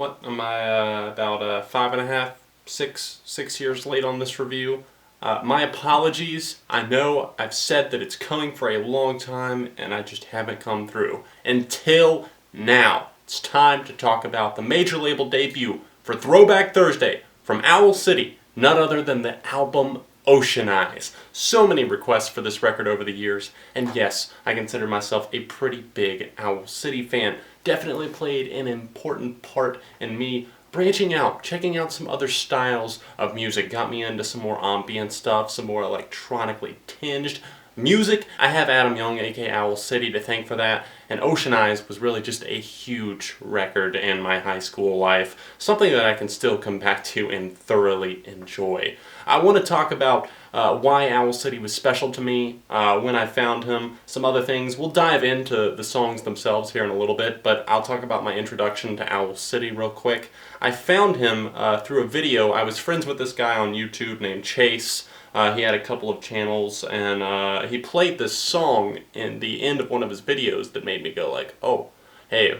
What am I about 5.5, 6 years late on this review? My apologies. I know I've said that it's coming for a long time and I just haven't come through. Until now. It's time to talk about the major label debut for Throwback Thursday from Owl City, none other than the album Ocean Eyes. So many requests for this record over the years, and yes, I consider myself a pretty big Owl City fan. Definitely played an important part in me branching out, checking out some other styles of music. Got me into some more ambient stuff, some more electronically tinged music. I have Adam Young, aka Owl City, to thank for that, and Ocean Eyes was really just a huge record in my high school life, something that I can still come back to and thoroughly enjoy. I want to talk about why Owl City was special to me, when I found him, some other things. We'll dive into the songs themselves here in a little bit, but I'll talk about my introduction to Owl City real quick. I found him through a video. I was friends with this guy on YouTube named Chase. He had a couple of channels, and he played this song in the end of one of his videos that made me go like, oh, hey,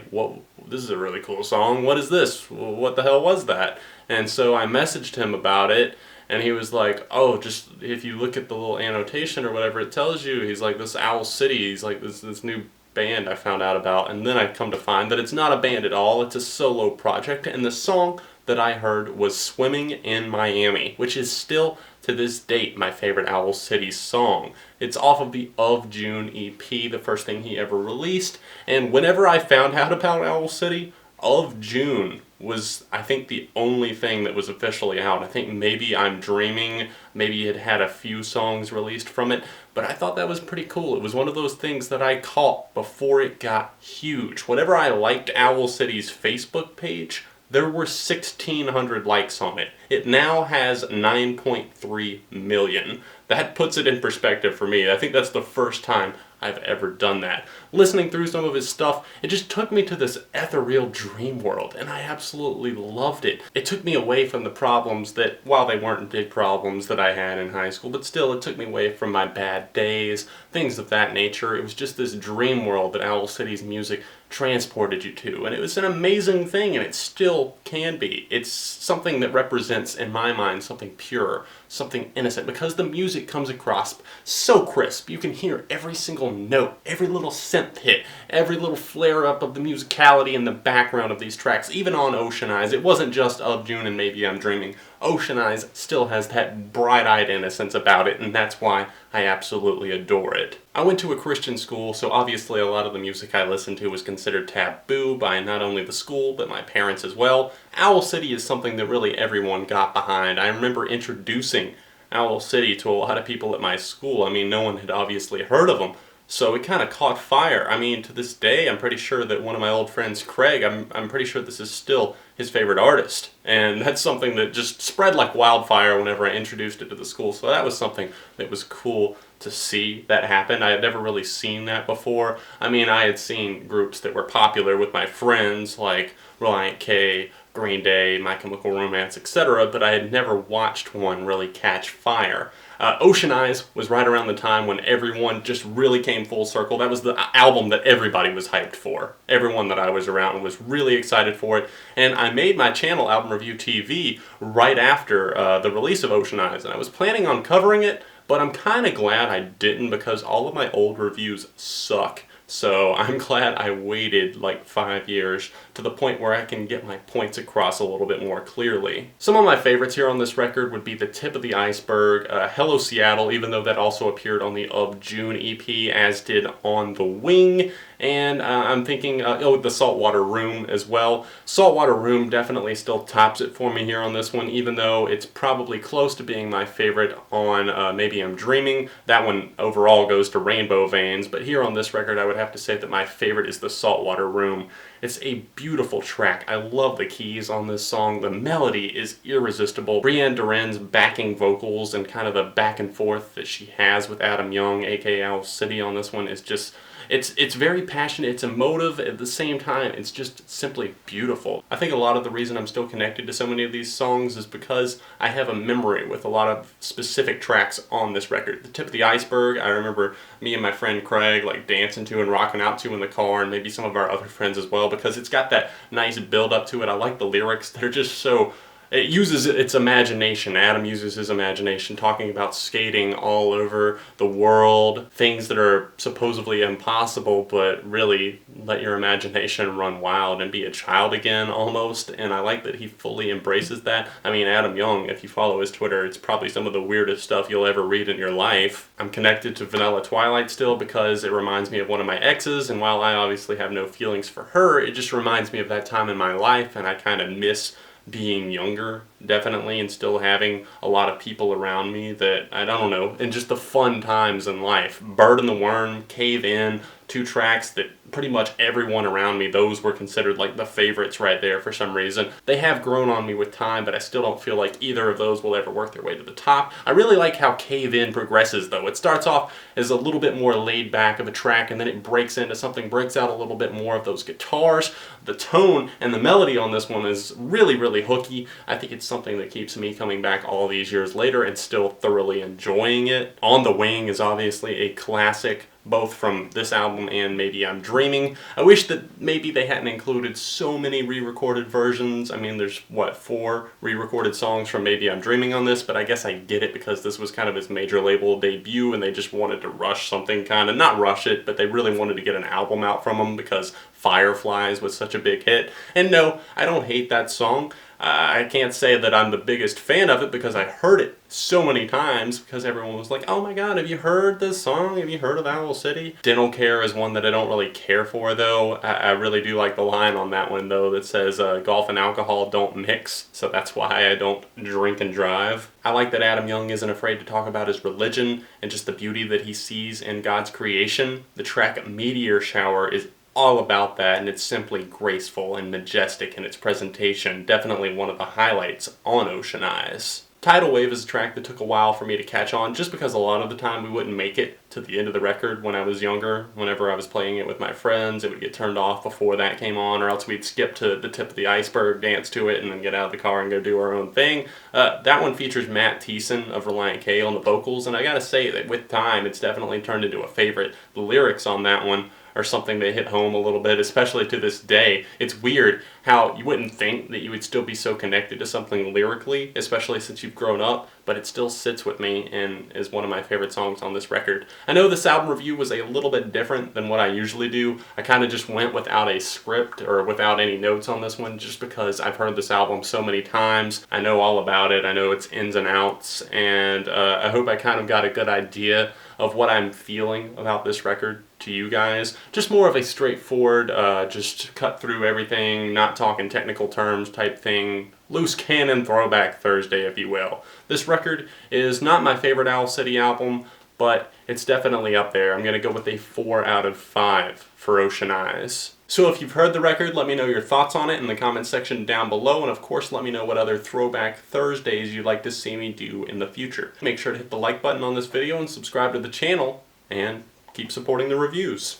this is a really cool song. What is this? What the hell was that? And so I messaged him about it, and he was like, oh, just if you look at the little annotation or whatever it tells you, he's like, this Owl City, he's like, this new band I found out about. And then I come to find that it's not a band at all, it's a solo project, and the song that I heard was Swimming in Miami, which is still, to this date, my favorite Owl City song. It's off of the Of June EP, the first thing he ever released, and whenever I found out about Owl City, Of June was, I think, the only thing that was officially out. I think maybe I'm Dreaming, maybe it had a few songs released from it, but I thought that was pretty cool. It was one of those things that I caught before it got huge. Whenever I liked Owl City's Facebook page, there were 1,600 likes on it. It now has 9.3 million. That puts it in perspective for me. I think that's the first time I've ever done that. Listening through some of his stuff, it just took me to this ethereal dream world, and I absolutely loved it. It took me away from the problems that, while they weren't big problems that I had in high school, but still it took me away from my bad days, things of that nature. It was just this dream world that Owl City's music transported you to, and it was an amazing thing, and it still can be. It's something that represents, in my mind, something pure, something innocent, because the music comes across so crisp. You can hear every single note, every little synth hit, every little flare up of the musicality in the background of these tracks. Even on Ocean Eyes, it wasn't just Of June and Maybe I'm Dreaming. Ocean Eyes still has that bright-eyed innocence about it, and that's why I absolutely adore it. I went to a Christian school, so obviously a lot of the music I listened to was considered taboo by not only the school, but my parents as well. Owl City is something that really everyone got behind. I remember introducing Owl City to a lot of people at my school. I mean, no one had obviously heard of them, so it kind of caught fire. I mean, to this day, I'm pretty sure that one of my old friends, Craig, I'm pretty sure this is still his favorite artist. And that's something that just spread like wildfire whenever I introduced it to the school. So that was something that was cool to see that happen. I had never really seen that before. I mean, I had seen groups that were popular with my friends, like Reliant K, Green Day, My Chemical Romance, etc., but I had never watched one really catch fire. Ocean Eyes was right around the time when everyone just really came full circle. That was the album that everybody was hyped for. Everyone that I was around was really excited for it, and I made my channel, Album Review TV, right after the release of Ocean Eyes, and I was planning on covering it, but I'm kind of glad I didn't because all of my old reviews suck. So I'm glad I waited like 5 years to the point where I can get my points across a little bit more clearly. Some of my favorites here on this record would be The Tip of the Iceberg, Hello Seattle, even though that also appeared on the Of June EP, as did On the Wing, and I'm thinking, the Saltwater Room as well. Saltwater Room definitely still tops it for me here on this one, even though it's probably close to being my favorite on Maybe I'm Dreaming. That one overall goes to Rainbow Veins, but here on this record I would have to say that my favorite is the Saltwater Room. It's a beautiful track. I love the keys on this song. The melody is irresistible. Brianne Duran's backing vocals and kind of the back and forth that she has with Adam Young, aka Owl City, on this one is just, It's very passionate, it's emotive, at the same time it's just simply beautiful. I think a lot of the reason I'm still connected to so many of these songs is because I have a memory with a lot of specific tracks on this record. The Tip of the Iceberg, I remember me and my friend Craig like dancing to and rocking out to in the car, and maybe some of our other friends as well, because it's got that nice build up to it. I like the lyrics, they're just so... It uses its imagination. Adam uses his imagination, talking about skating all over the world, things that are supposedly impossible, but really let your imagination run wild and be a child again, almost. And I like that he fully embraces that. I mean, Adam Young, if you follow his Twitter, it's probably some of the weirdest stuff you'll ever read in your life. I'm connected to Vanilla Twilight still because it reminds me of one of my exes, and while I obviously have no feelings for her, it just reminds me of that time in my life, and I kind of miss being younger, definitely, and still having a lot of people around me that, I don't know, and just the fun times in life. Bird and the Worm, Cave In, two tracks that pretty much everyone around me, those were considered like the favorites right there for some reason. They have grown on me with time, but I still don't feel like either of those will ever work their way to the top. I really like how Cave In progresses though. It starts off as a little bit more laid back of a track, and then it breaks into something, breaks out a little bit more of those guitars. The tone and the melody on this one is really, really hooky. I think it's something that keeps me coming back all these years later and still thoroughly enjoying it. On the Wing is obviously a classic, both from this album and Maybe I'm Dreaming. I wish that maybe they hadn't included so many re-recorded versions. I mean, there's, what, 4 re-recorded songs from Maybe I'm Dreaming on this, but I guess I get it because this was kind of his major label debut and they just wanted to rush something, kind of, not rush it, but they really wanted to get an album out from him because Fireflies was such a big hit. And no, I don't hate that song. I can't say that I'm the biggest fan of it because I heard it so many times because everyone was like, oh my god, have you heard this song? Have you heard of Owl City? Dental Care is one that I don't really care for though. I really do like the line on that one though that says, golf and alcohol don't mix, so that's why I don't drink and drive. I like that Adam Young isn't afraid to talk about his religion and just the beauty that he sees in God's creation. The track Meteor Shower is all about that, and it's simply graceful and majestic in its presentation. Definitely one of the highlights on Ocean Eyes. Tidal Wave is a track that took a while for me to catch on, just because a lot of the time we wouldn't make it to the end of the record when I was younger. Whenever I was playing it with my friends, it would get turned off before that came on, or else we'd skip to the Tip of the Iceberg, dance to it, and then get out of the car and go do our own thing. That one features Matt Thiessen of Reliant K on the vocals, and I gotta say that with time, it's definitely turned into a favorite. The lyrics on that one are something that hit home a little bit, especially to this day. It's weird how you wouldn't think that you would still be so connected to something lyrically, especially since you've grown up, but it still sits with me and is one of my favorite songs on this record. I know this album review was a little bit different than what I usually do. I kind of just went without a script or without any notes on this one just because I've heard this album so many times. I know all about it. I know its ins and outs, and I hope I kind of got a good idea of what I'm feeling about this record to you guys. Just more of a straightforward, just cut through everything, not talking technical terms type thing. Loose cannon throwback Thursday, if you will. This record is not my favorite Owl City album, but it's definitely up there. I'm going to go with a 4 out of 5 for Ocean Eyes. So if you've heard the record, let me know your thoughts on it in the comments section down below, and of course let me know what other Throwback Thursdays you'd like to see me do in the future. Make sure to hit the like button on this video and subscribe to the channel, and keep supporting the reviews.